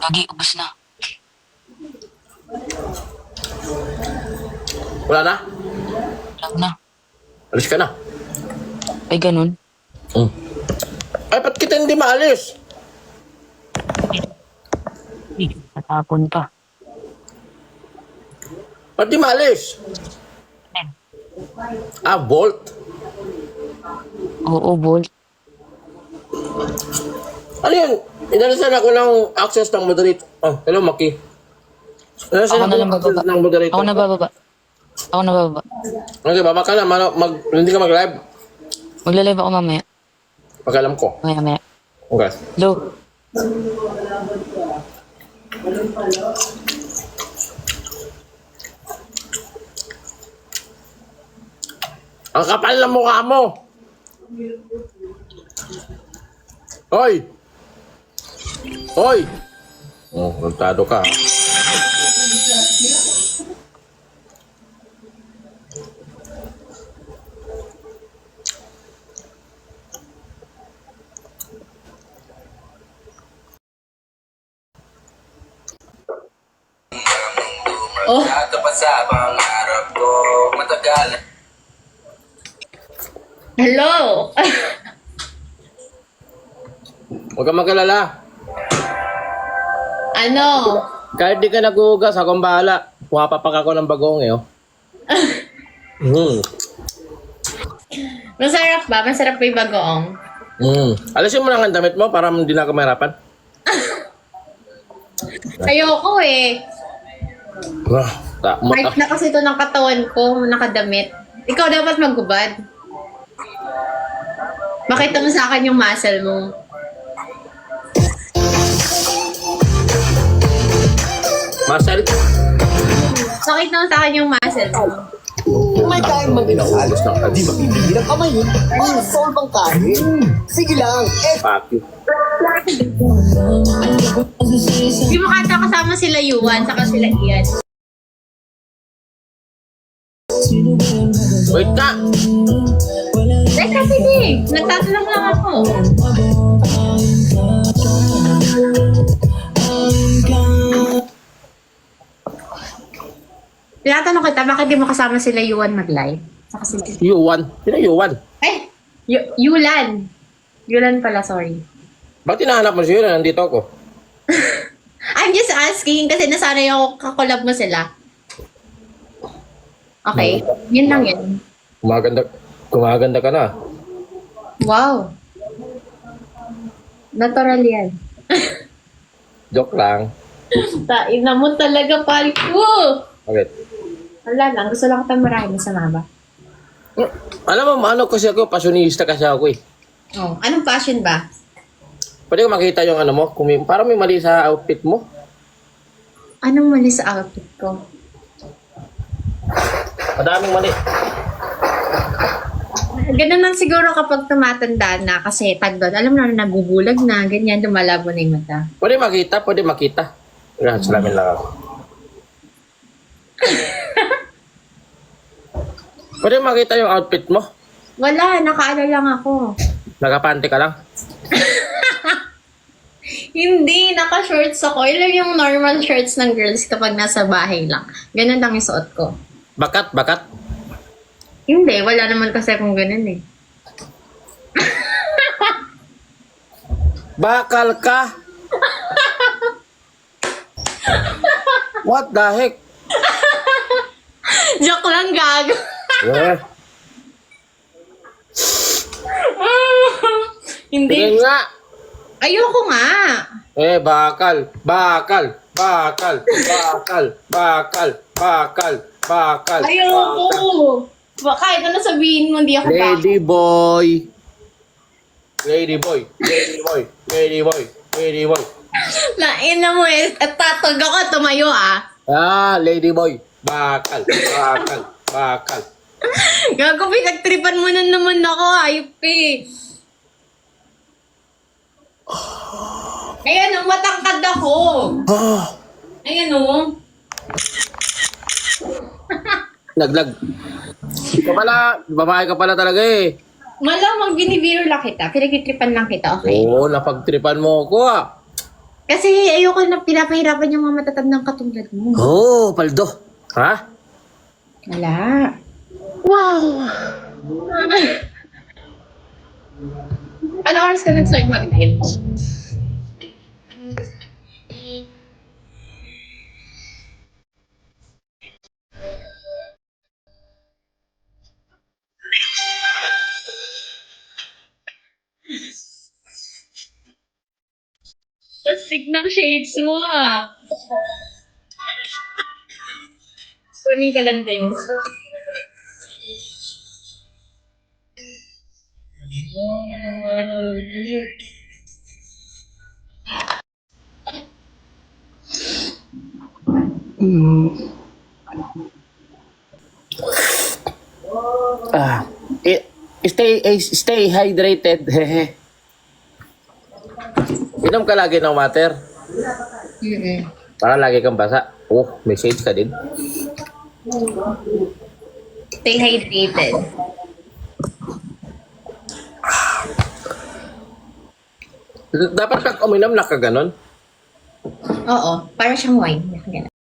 Lagi, ubos na. Wala na? Wala na. Alis ka na. Ay, ganun. Ay, ba't kita hindi maalis? Ay, natapon pa. Ba't di maalis? Ayan. Bolt. Oo, Bolt. Ano yan? Inalisan ako ng access ng moderator. Oh, hello, Maki. Inalisan Ako na ako lang ng access bababa. ng moderator. Ako na bababa. Ako na bababa. Okay, baba ka na. Hindi ka mag-live. Magla-live ako mamaya. Pag-alam ko. Mamaya. Okay. Hello. Ang kapal ng mukha mo! Hoy! Hoy! Oh, nagtado ka. Oh. Tapat sa pangarap ko, matagal. Hello! Huwag kang mag-alala. Ano? Kahit di ka naghuhugas, akong bahala. Pumapapak ako ng bagong eh, oh. Masarap ba? Masarap ba yung bagoong? Alisin mo lang ang damit mo para hindi na ako mahirapan. Ayoko eh. Height na kasi ito ng katawan ko, nakadamit. Ikaw dapat maggubad. Makita mo sa akin yung muscle mo. Marcel, Makita mo sa akin yung muscle mo. Kung may kain man din sa alis ng di mapipigil ang kamay mo para solve ang kain. Sige lang, fuck you. Hindi mo kata kasama sila Yuan, saka sila Ian. Wait ka! Teka, sige. Nagtatanong lang ako. Tinatanong kita, bakit di mo kasama sila Yuan mag-live? Saka sila... Yuwan. Sino Yuwan? Eh! Yulan! Yulan pala, sorry. Bakit hinahanap mo siya? Nandito ako. I'm just asking kasi nasanay ako kakolab mo sila. Okay, yun lang yun. Kumaganda ka na. Wow! Natural yan. Joke lang. Tain na mo talaga, pal ko! Okay. Wala lang, gusto lang kitang marami sa maba. Alam mo, ano kasi ako, pasyonista kasi ako eh. Oh, anong passion ba? Pwede ko makita yung ano mo, kung parang may mali sa outfit mo. Anong mali sa outfit ko? Madaming mali. Ganun lang siguro kapag tumatanda na kasi tag doon. Alam mo na, nabubulag na, ganyan, lumalabo na yung mata. Pwede makita. Salamin lang ako. Pwede makita yung outfit mo. Wala, nakaano lang ako. Nakapante ka lang. Hindi, naka-shorts ako. Ilan yung normal shirts ng girls kapag nasa bahay lang. Ganun lang yung suot ko. Bakat. Hindi, wala naman kasi akong ganun eh. Bakal ka. What the heck? Joke lang, gago. Yeah. Hindi. Tingin nga. Ayoko nga. Bakal. Ayoko. Kahit ano sabihin mo, hindi ako Lady boy. Lain na mo eh. At tatag ako, tumayo ah. Lady boy. Bakal. Gago, pinagtripan mo na naman ako, ayop eh. Ayan o, matangkad ako. Ayan o. Naglag. Babae ka pala talaga eh. Malamang binibiro lang kita. Pinagtitripan lang kita, okay? Oo, napagtripan mo ako Kasi ayoko na pinapahirapan yung mga matatandang katulad mo. Oo, Paldo. Ha? Wala. Wow! Ano oras ka nag-start mag-live? Tasig ng shades mo ah. Kunin ka lang din. Stay hydrated. Hehe. Inom ka lagi ng water. Para lagi kang basa. Oh, message ka din. Stay hydrated. Dapat kang uminom na ka ganon. Oo, para siyang wine. Ganun.